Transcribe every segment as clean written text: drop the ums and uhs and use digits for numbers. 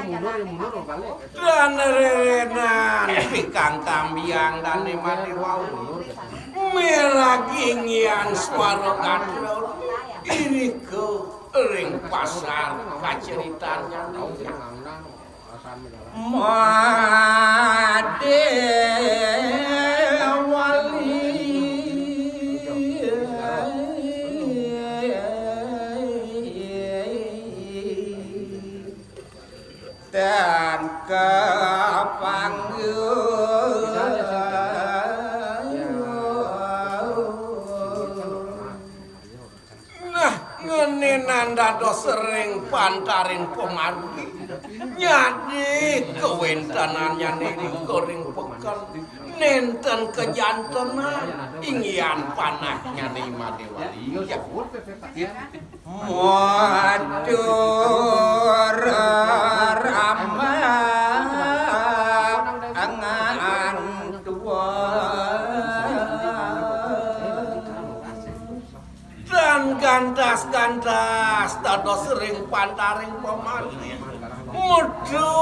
Dan rerenan pikang kambiang dan mati wau meragingian suara kadrol ini ke ring pasar kaceritanya Made dan nah ngenenan dados sering pantarin pemargi nyadi kewentanannya ning koring pekan nenten kejantenan inggian panaknya nih Madewali Wadur rama angan tua dan gandas-gandas dados sering pantaring pemargi mudu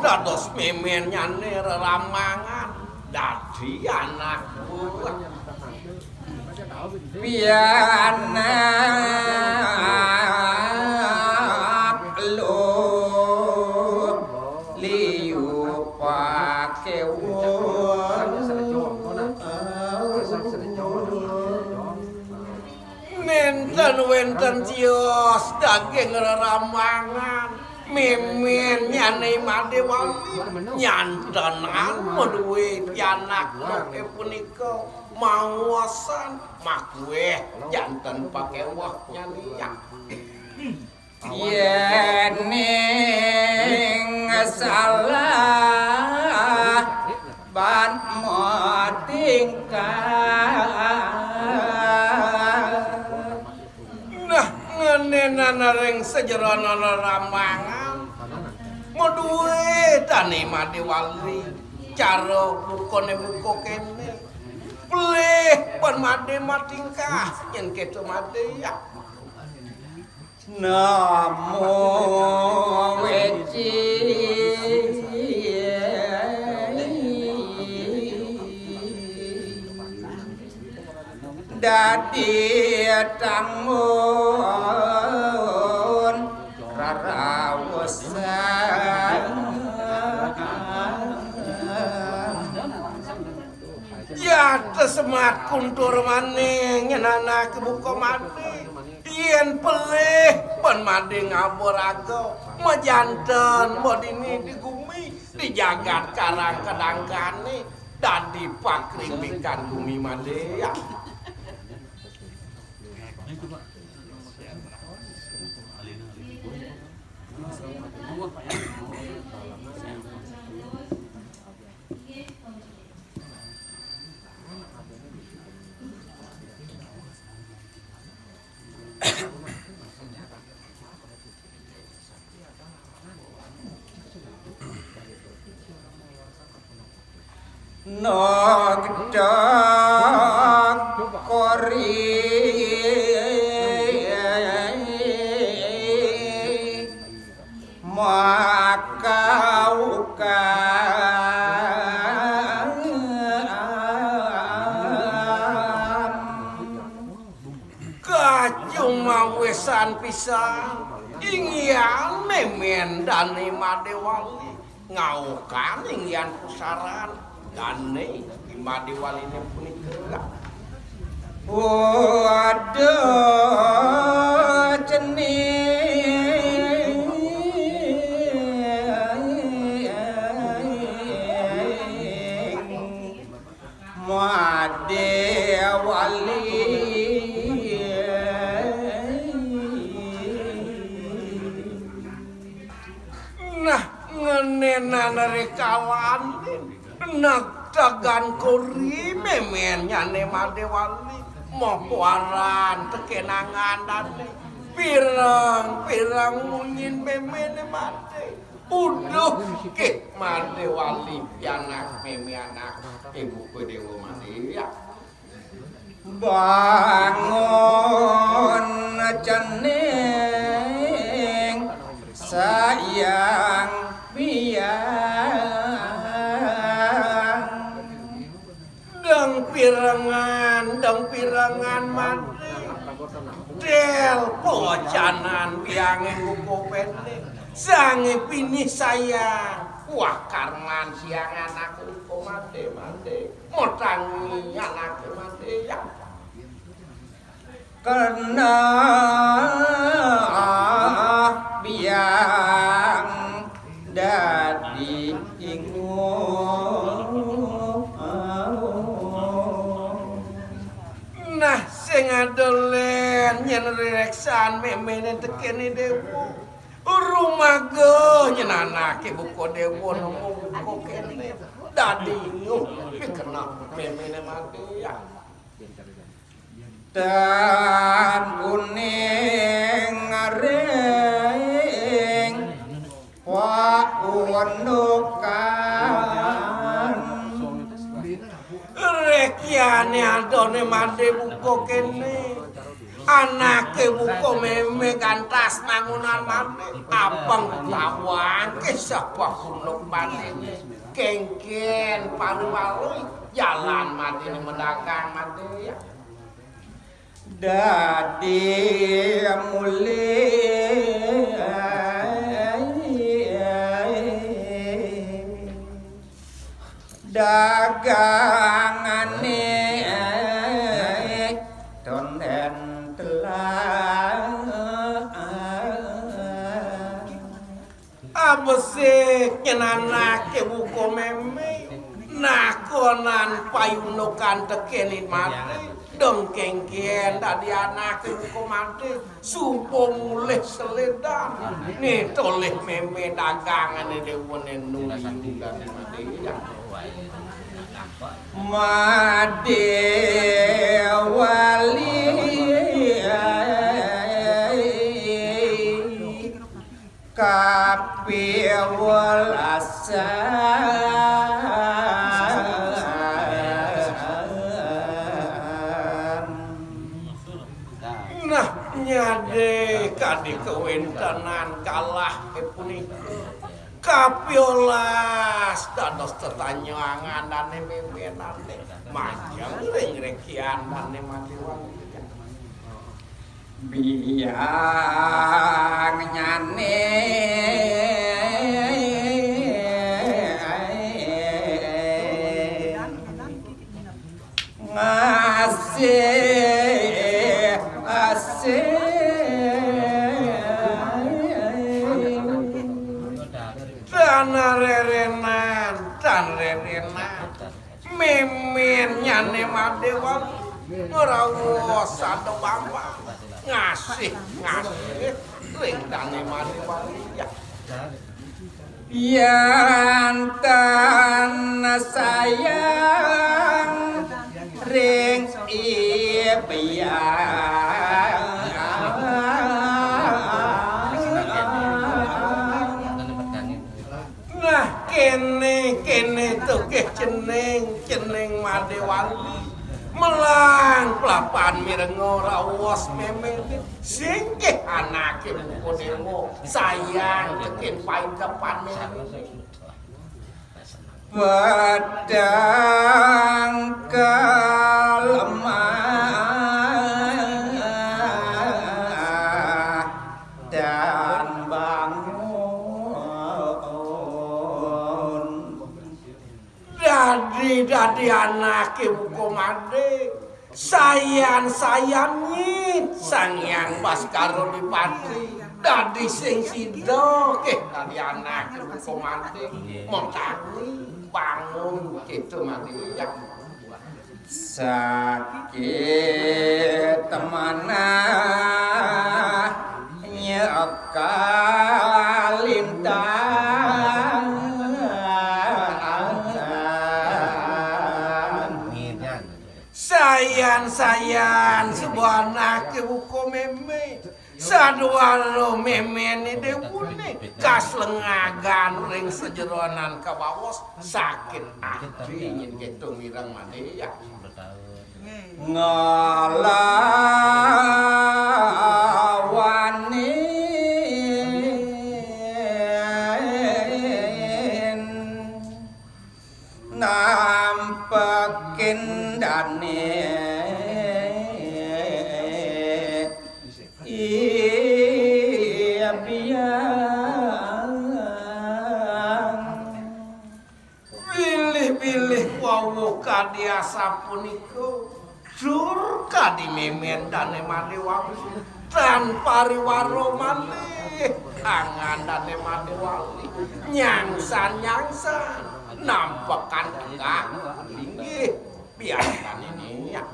dados memen nyane ramangan dadi anak buah pianak lo liu pakewon nenten wenten cios daging ramangan mimin nyane Madewali nyantenan meduwe pianak noke punika mawasan makwe janten pake wah nyaniak yening salah ban motingkah nah ngenenan ring sejerana ramangan moduwe tani Madewali cara bukone buko kene pelih pan made matingkah yen keto made ya namo weci dadi tangmun rarawasan ya tesemat kuntur maning nyenana kebuka made yen pelih pan made ngaboraga majanten modini di gumi di jagat karang kadangkane dadi pakrimikan gumi made ya Nogdak kori makauka kacuma wesan pisan ingyan memen dani Madewali ngaukan ingyan pusaran dane Madewali ini punika waduh cening Madewali nah ngenenan rekawan nak dagan kori memen nyane Madewali mokoaran tekenangan dane pirang munyin memen mate uduh ke Madewali pianak meme anak ibu Dewa Madia bangun cening sayang dong pirangan mati del pocanan biange buku pendek sange pini sayang wah karman siang anakku kok mati motangi anakku mati ya karena biang dadi nah sing adolen yen reksan memene tekene dewo rumah go yen anake buku dewo nemu buku kene dadi kena memene mati ya dan kuning ring wa unukan rekiane adone mande buko kene anake buko meme kantas mangunan mande abang lawang kesapa kunuk mande kengken paru-paru jalan mati mendagang mati ya dadi mulai dagangane tonen telah abesik nyenanake buko meme nakonan payunukan tekeni mati dong kengkian tadi anak buko mati sumpung mulih seledan nih toleh meme dagangan ini dewone nuli dan mati ya made wali kapiwalasa nah nyade kadi kewentanan kalah punika kapiolas dados tetanyangan dane memenane majang ring-ringkian dane matiwan biang nyane ngasih asih tan rerenan memen nyane madewan ngrawos satu bambang ngasih ring dane madewan ya yantan sayang ring ipiang nah kene tuh ceneng madewali melang pelapan mirengo rawas memeng singkih anake buko dewo sayang tekin pain depan padang kalemah dan bangun dadi anake buko made sayan-sayannyit sangyang Baskaro Dipati dadi sing sida keh dadi anake buko made montani bangun gitu mati ya sakit temana nyekalintang sayan sebuah anak buko meme saduaro memene dewune kas lengagan ring sejeronan kabawos sakit hati nyin gitu mirang made ya ngalawanin nampakin dane pilih-pilih wawu kadia sapuniko jur kadi memen dane madewali tanpa riwaro malih angan dane madewali nyangsan nampakan tegak tinggi biarkan ini ya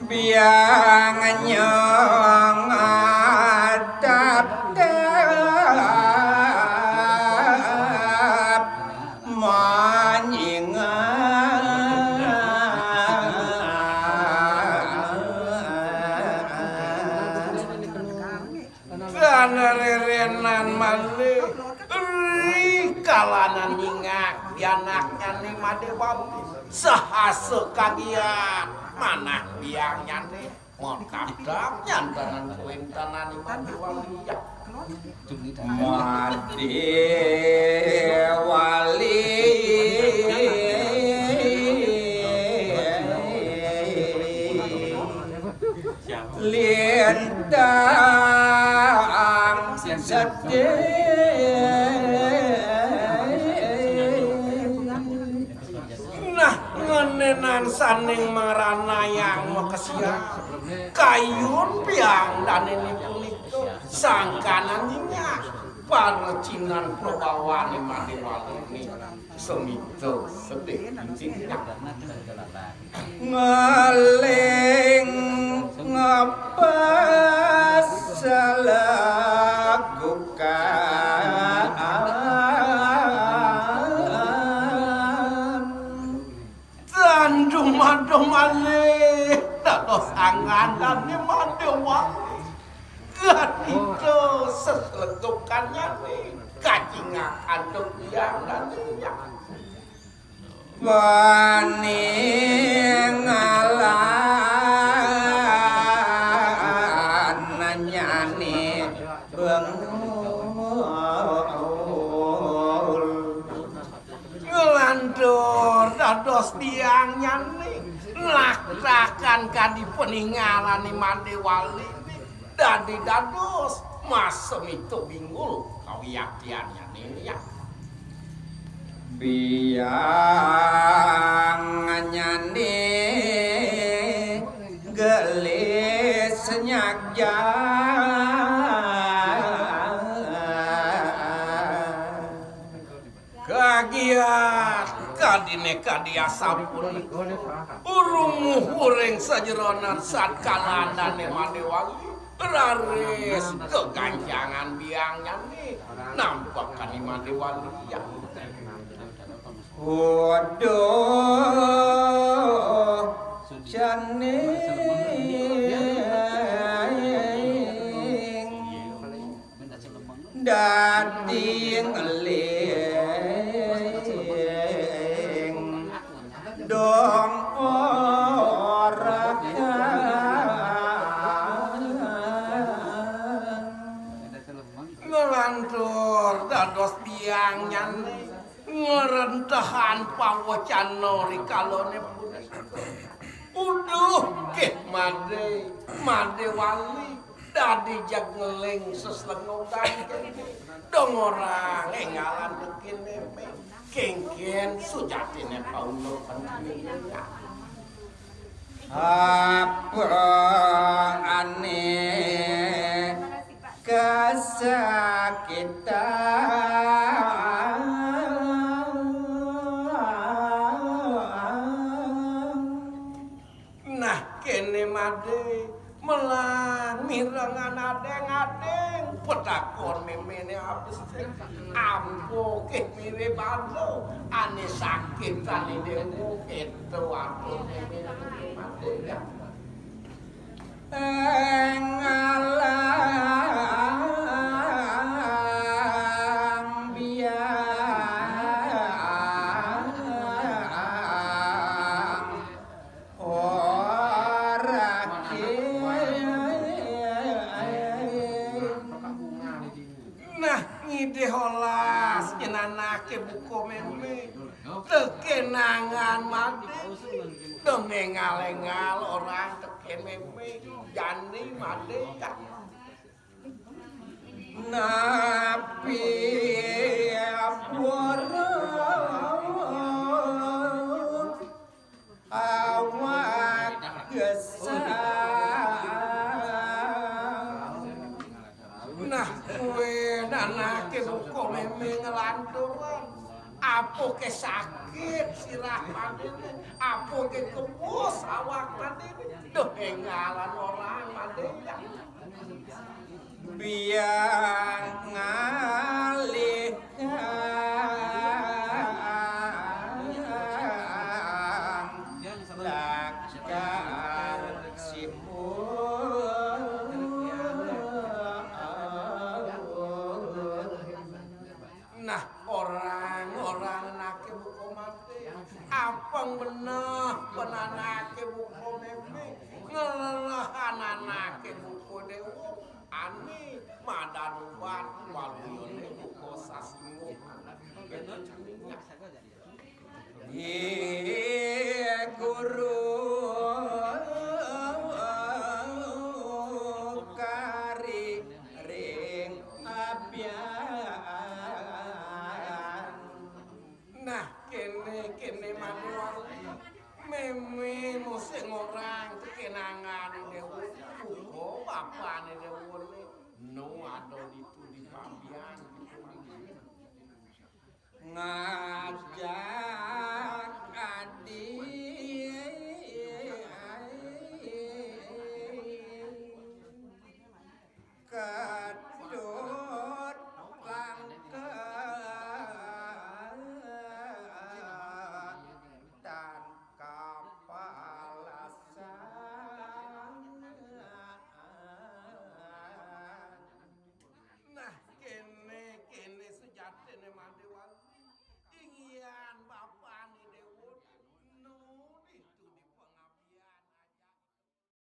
biang nyong adap dap rerenan malih kalanan nyingak bianaknya nih madewali sahase kagiat manah biangnya nih mau kadang nyantanan kuintanan nih madewali ya madewali lintang sedih nah ngenenan saning marana yang makasih kayun piang dan ini puniko sangkanan nyinya parecinan probawani madewali ini semito sedih ngeling ngepas salagukan tandung madewali dados angan dan ni madewali gadito seseletukannya nih kajingakan yang dan yang wani ngalan nyani bengul ngelandur dados tiang nyani laksakan kadi peninggalan ni madewali dadi dados masem itu bingung kau yakiannya nih ya biang nyani gelis nyagja kagiat kadine kadia sampun urung ureng sajeronan saat kalandane madewali raris keganjangan biangnya nih nampakkan ni madewali ya waduh jane dating eling dong orang ngelantur dados biang nyane ngerentahan pawocan nori kalone uduh ke madewali dadi jag ngeling sesengodan dong orang engalan dekin kengken sujatine pauno pentingnya apa aneh kesakitan nah kene made melang mirengan adeng-adeng petakon memene habis ampo ke mire bando ane sakit ane dewu itu aku memene made ya ngalang biang ora nah ngide holas nyenanake buko meme tekenangan mati dongeng ngalengal orang teken meme jani mati kan napi apura awak gesang nah kowe nanake buko meme ngelanturan apa ke sakit sirah madene apa ke kebus awak madene dongeng ngalan orang madene biang ngalihkan lakar nah orang-orang nake buko mati apang bener penanake buko meme ngelehan anake buko dewo ani madanuban waluyone buko sasimo ye guru kari ring abian nah kene manual meme musik orang kenangan dewo buko bapane dewo no ado itu di pambian ngajar